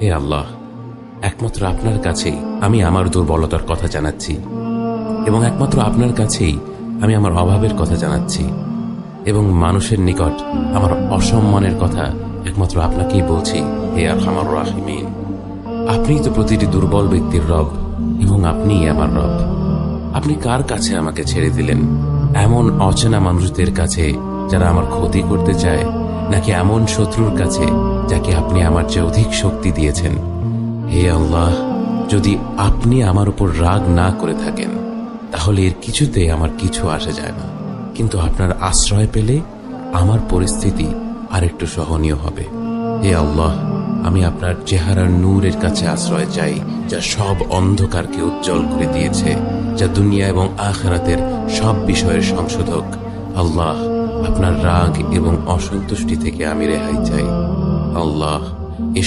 হে আল্লাহ, একমাত্র আপনার কাছেই আমি আমার দুর্বলতার কথা জানাচ্ছি, এবং একমাত্র আপনার কাছেই আমি আমার অভাবের কথা জানাচ্ছি, এবং মানুষের নিকট আমার অসম্মানের কথা একমাত্র আপনাকেই বলছি। হে আরহামার রাহিমিন, আপনিই তো প্রতিটি দুর্বল ব্যক্তির রব, এবং আপনিই আমার রব। আপনি কার কাছে আমাকে ছেড়ে দিলেন? এমন অচেনা মানুষদের কাছে যারা আমার ক্ষতি করতে চায়, নাকি এমন শত্রুর কাছে যাকে আপনি আমার চেয়ে অধিক শক্তি দিয়েছেন? হে আল্লাহ, যদি আপনি আমার উপর রাগ না করে থাকেন তাহলে এর কিছুতে আমার কিছু আসে যায় না, কিন্তু আপনার আশ্রয় পেলে আমার পরিস্থিতি আরেকটু সহনীয় হবে। হে আল্লাহ, আমি আপনার চেহারার নূরের কাছে আশ্রয় চাই, যা সব অন্ধকারকে উজ্জ্বল করে দিয়েছে, যা দুনিয়া এবং আখিরাতের সব বিষয়ের সংশোধক। আল্লাহ, আপনার রাগ এবং অসন্তুষ্টি থেকে আমি রেহাই চাই। আল্লাহ, এ